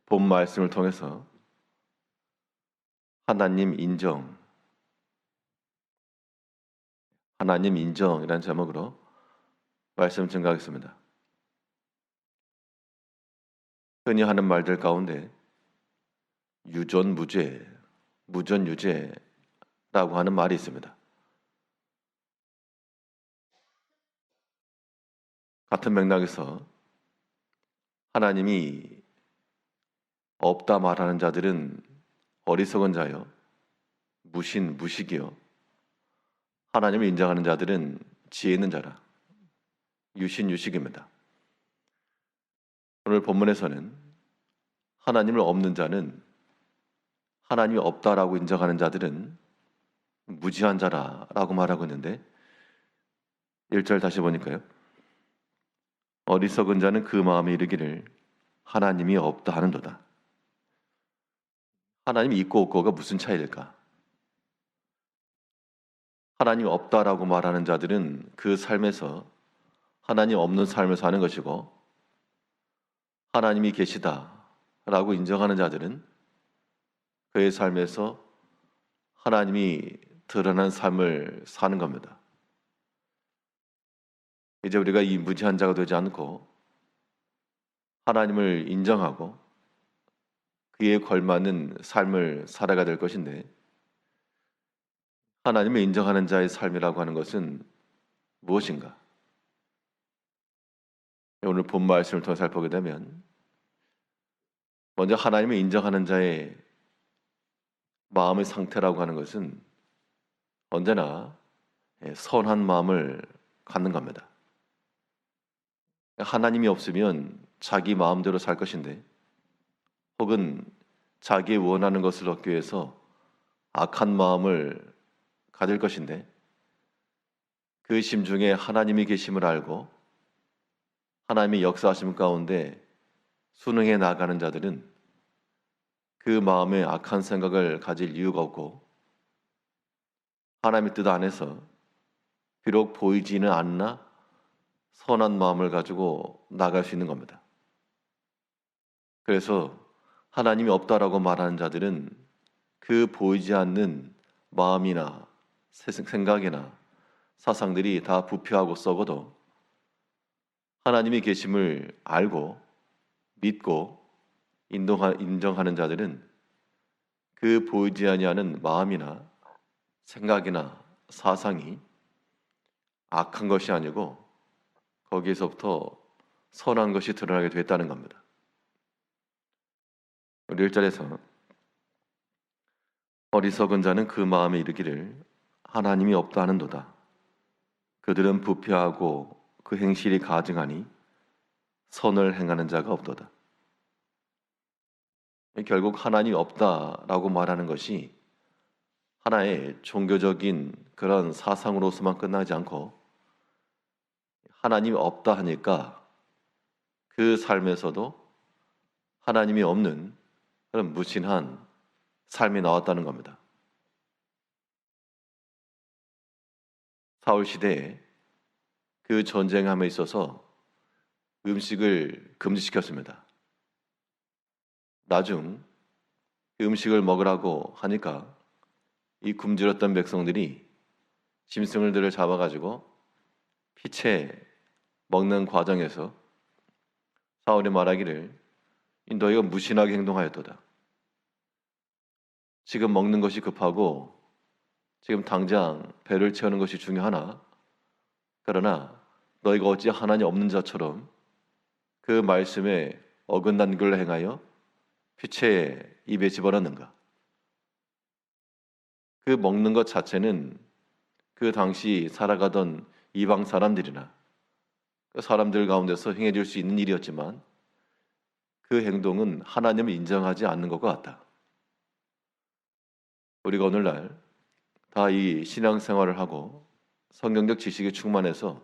본 말씀을 통해서 하나님 인정이라는 제목으로 말씀 증거하겠습니다. 흔히 하는 말들 가운데 유존무죄, 무존유죄라고 하는 말이 있습니다. 같은 맥락에서 하나님이 없다 말하는 자들은 어리석은 자요, 무식이요. 하나님을 인정하는 자들은 지혜 있는 자라, 유식입니다. 오늘 본문에서는 하나님을 없는 자는, 하나님이 없다라고 인정하는 자들은 무지한 자라라고 말하고 있는데 1절 다시 보니까요. 어리석은 자는 그 마음에 이르기를 하나님이 없다 하는도다. 하나님이 있고 없고가 무슨 차이일까? 하나님이 없다라고 말하는 자들은 그 삶에서 하나님 없는 삶을 사는 것이고, 하나님이 계시다라고 인정하는 자들은 그의 삶에서 하나님이 드러난 삶을 사는 겁니다. 이제 우리가 이 무지한 자가 되지 않고 하나님을 인정하고 그에 걸맞는 삶을 살아가야 될 것인데, 하나님을 인정하는 자의 삶이라고 하는 것은 무엇인가? 오늘 본 말씀을 통해 살펴보게 되면 먼저 하나님을 인정하는 자의 마음의 상태라고 하는 것은 언제나 선한 마음을 갖는 겁니다. 하나님이 없으면 자기 마음대로 살 것인데, 혹은 자기 원하는 것을 얻기 위해서 악한 마음을 가질 것인데, 그 심중에 하나님이 계심을 알고 하나님의 역사하심 가운데 순응해 나가는 자들은 그 마음에 악한 생각을 가질 이유가 없고, 하나님의 뜻 안에서 비록 보이지는 않나 선한 마음을 가지고 나갈 수 있는 겁니다. 그래서 하나님이 없다라고 말하는 자들은 그 보이지 않는 마음이나 생각이나 사상들이 다 부패하고 썩어도 하나님의 계심을 알고 믿고 인정하는 자들은 그 보이지 아니하는 마음이나 생각이나 사상이 악한 것이 아니고 거기에서부터 선한 것이 드러나게 됐다는 겁니다. 우리 1절에서 어리석은 자는 그 마음에 이르기를 하나님이 없다 하는도다. 그들은 부패하고 그 행실이 가증하니 선을 행하는 자가 없도다. 결국 하나님이 없다라고 말하는 것이 하나의 종교적인 그런 사상으로서만 끝나지 않고, 하나님이 없다 하니까 그 삶에서도 하나님이 없는 그런 무신한 삶이 나왔다는 겁니다. 사울 시대에 그 전쟁함에 있어서 음식을 금지시켰습니다. 나중 음식을 먹으라고 하니까 이 굶주렸던 백성들이 짐승들을 잡아가지고 피채 먹는 과정에서 사울이 말하기를 너희가 무신하게 행동하였도다. 지금 먹는 것이 급하고 지금 당장 배를 채우는 것이 중요하나, 그러나 너희가 어찌 하나님 없는 자처럼 그 말씀에 어긋난 걸 행하여 피채에 입에 집어넣는가? 그 먹는 것 자체는 그 당시 살아가던 이방 사람들이나 그 사람들 가운데서 행해질 수 있는 일이었지만, 그 행동은 하나님을 인정하지 않는 것과 같다. 우리가 오늘날 다 이 신앙생활을 하고 성경적 지식에 충만해서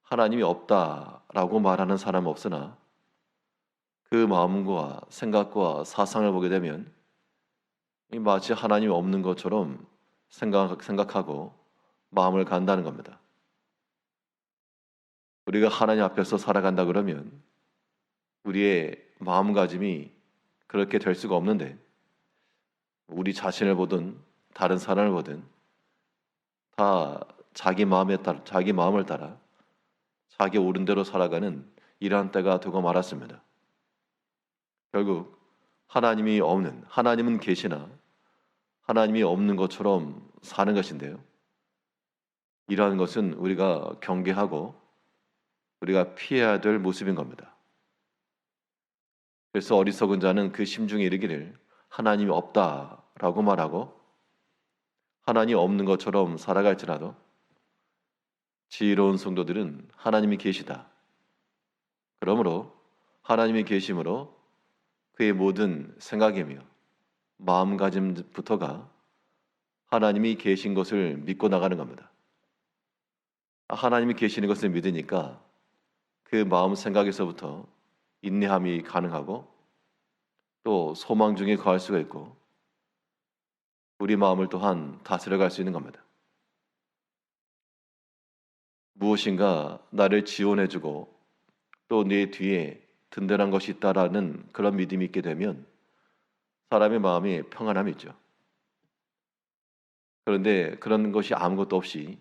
하나님이 없다라고 말하는 사람은 없으나, 그 마음과 생각과 사상을 보게 되면 마치 하나님이 없는 것처럼 생각하고 마음을 간다는 겁니다. 우리가 하나님 앞에서 살아간다 그러면 우리의 마음가짐이 그렇게 될 수가 없는데 우리 자신을 보든 다른 사람을 보든 다 자기 마음을 따라 자기 옳은 대로 살아가는 이러한 때가 되고 말았습니다. 결국 하나님은 계시나 하나님이 없는 것처럼 사는 것인데요. 이러한 것은 우리가 경계하고 우리가 피해야 될 모습인 겁니다. 그래서 어리석은 자는 그 심중에 이르기를 하나님이 없다라고 말하고 하나님이 없는 것처럼 살아갈지라도 지혜로운 성도들은 하나님이 계시다. 그러므로 하나님이 계심으로 그의 모든 생각이며 마음가짐부터가 하나님이 계신 것을 믿고 나가는 겁니다. 하나님이 계시는 것을 믿으니까 그 마음 생각에서부터 인내함이 가능하고 또 소망 중에 거할 수가 있고 우리 마음을 또한 다스려갈 수 있는 겁니다. 무엇인가 나를 지원해주고 또 내 뒤에 든든한 것이 있다라는 그런 믿음이 있게 되면 사람의 마음이 평안함이 있죠. 그런데 그런 것이 아무것도 없이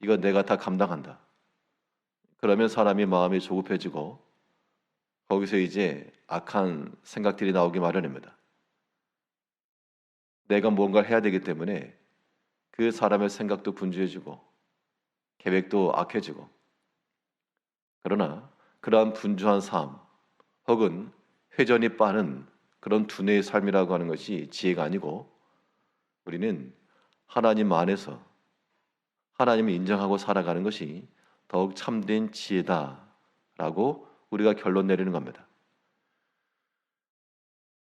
이거 내가 다 감당한다. 그러면 사람의 마음이 조급해지고 거기서 이제 악한 생각들이 나오기 마련입니다. 내가 뭔가를 해야 되기 때문에 그 사람의 생각도 분주해지고 계획도 악해지고 그러나 그러한 분주한 삶 혹은 회전이 빠른 그런 두뇌의 삶이라고 하는 것이 지혜가 아니고 우리는 하나님 안에서 하나님을 인정하고 살아가는 것이 더욱 참된 지혜다라고 우리가 결론 내리는 겁니다.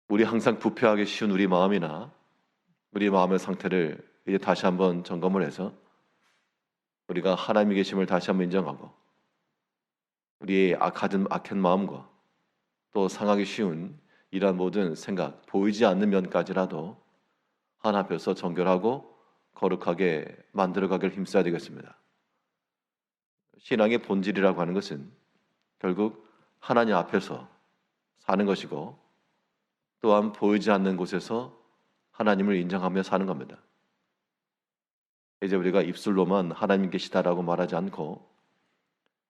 우리 항상 부패하기 쉬운 우리 마음이나 우리 마음의 상태를 이제 다시 한번 점검을 해서 우리가 하나님의 계심을 다시 한번 인정하고 우리의 악한 마음과 또 상하기 쉬운 이러한 모든 생각, 보이지 않는 면까지라도 하나 앞에서 정결하고 거룩하게 만들어가길 힘써야 되겠습니다. 신앙의 본질이라고 하는 것은 결국 하나님 앞에서 사는 것이고 또한 보이지 않는 곳에서 하나님을 인정하며 사는 겁니다. 이제 우리가 입술로만 하나님 계시다라고 말하지 않고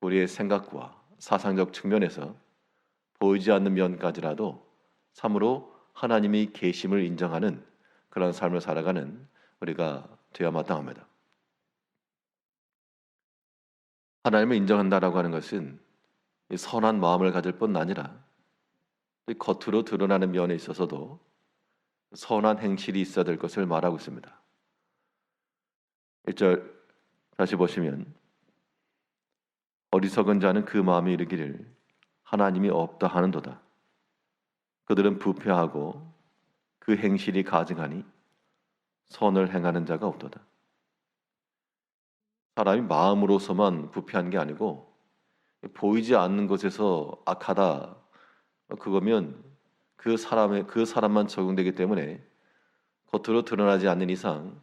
우리의 생각과 사상적 측면에서 보이지 않는 면까지라도 참으로 하나님이 계심을 인정하는 그런 삶을 살아가는 우리가 되어야 마땅합니다. 하나님을 인정한다라고 하는 것은 선한 마음을 가질 뿐 아니라 겉으로 드러나는 면에 있어서도 선한 행실이 있어야 될 것을 말하고 있습니다. 1절 다시 보시면 어리석은 자는 그 마음에 이르기를 하나님이 없다 하는도다. 그들은 부패하고 그 행실이 가증하니 선을 행하는 자가 없도다. 사람이 마음으로서만 부패한 게 아니고 보이지 않는 것에서 악하다. 그거면 그 사람만 적용되기 때문에 겉으로 드러나지 않는 이상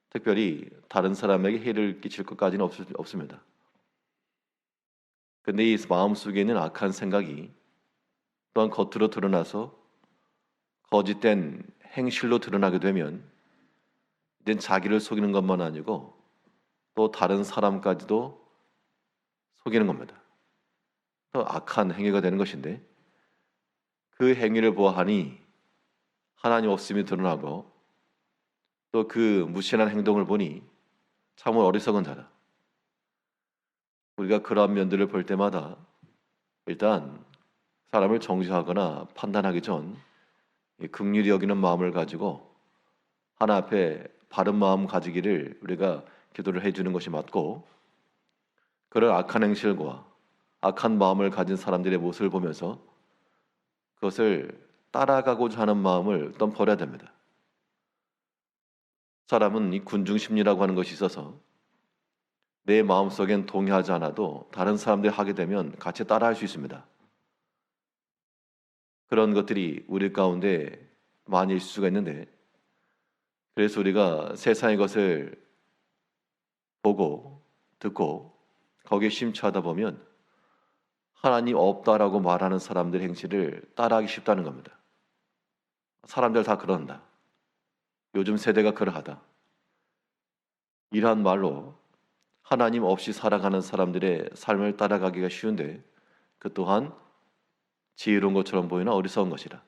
특별히 다른 사람에게 해를 끼칠 것까지는 없습니다. 근데 이 마음속에 있는 악한 생각이 또한 겉으로 드러나서 거짓된 행실로 드러나게 되면 이젠 자기를 속이는 것만 아니고 또 다른 사람까지도 속이는 겁니다. 또 악한 행위가 되는 것인데 그 행위를 보아하니 하나님 없음이 드러나고 또 그 무신한 행동을 보니 참으로 어리석은 자다. 우리가 그러한 면들을 볼 때마다 일단 사람을 정죄하거나 판단하기 전 긍휼히 여기는 마음을 가지고 하나 앞에 바른 마음 가지기를 우리가 기도를 해주는 것이 맞고 그런 악한 행실과 악한 마음을 가진 사람들의 모습을 보면서 그것을 따라가고자 하는 마음을 일단 버려야 됩니다. 사람은 이 군중심리라고 하는 것이 있어서 내 마음속엔 동의하지 않아도 다른 사람들이 하게 되면 같이 따라할 수 있습니다. 그런 것들이 우리 가운데 많이 있을 수가 있는데 그래서 우리가 세상의 것을 보고 듣고 거기에 심취하다 보면 하나님 없다라고 말하는 사람들의 행실을 따라하기 쉽다는 겁니다. 사람들 다 그런다. 요즘 세대가 그러하다. 이러한 말로 하나님 없이 살아가는 사람들의 삶을 따라가기가 쉬운데 그 또한 지혜로운 것처럼 보이나 어리석은 것이라.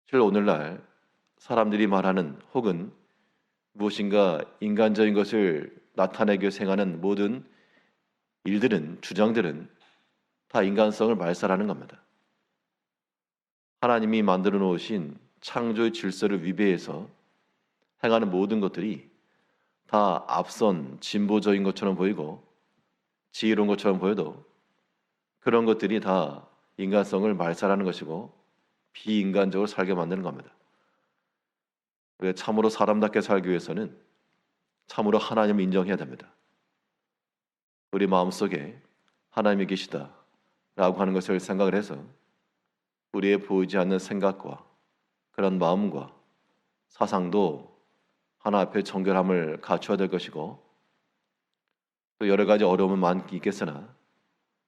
실 오늘날 사람들이 말하는 혹은 무엇인가 인간적인 것을 나타내기 위해서 행하는 모든 일들은, 주장들은 다 인간성을 말살하는 겁니다. 하나님이 만들어 놓으신 창조의 질서를 위배해서 행하는 모든 것들이 다 앞선 진보적인 것처럼 보이고 지혜로운 것처럼 보여도 그런 것들이 다 인간성을 말살하는 것이고 비인간적으로 살게 만드는 겁니다. 그래서 참으로 사람답게 살기 위해서는 참으로 하나님을 인정해야 됩니다. 우리 마음속에 하나님이 계시다라고 하는 것을 생각을 해서 우리의 보이지 않는 생각과 그런 마음과 사상도 하나 앞에 정결함을 갖춰야 될 것이고 또 여러 가지 어려움은 많이 있겠으나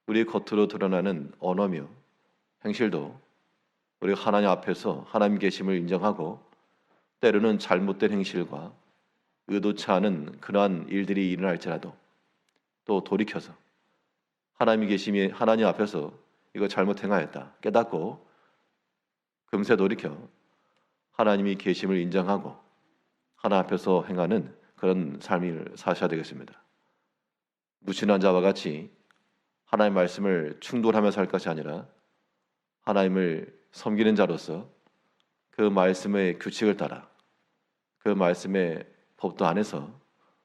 우리 겉으로 드러나는 언어며 행실도 우리가 하나님 앞에서 하나님 계심을 인정하고 때로는 잘못된 행실과 의도치 않은 그러한 일들이 일어날지라도 또 돌이켜서 하나님이 계심이 하나님 앞에서 이거 잘못 행하였다 깨닫고 금세 돌이켜 하나님이 계심을 인정하고 하나 앞에서 행하는 그런 삶을 사셔야 되겠습니다. 무신한 자와 같이 하나님의 말씀을 충돌하며 살 것이 아니라 하나님을 섬기는 자로서 그 말씀의 규칙을 따라 그 말씀의 법도 안에서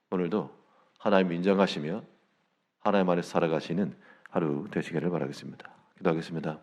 오늘도 하나님 인정하시며 하나님 안에서 살아가시는 하루 되시기를 바라겠습니다. 기도하겠습니다.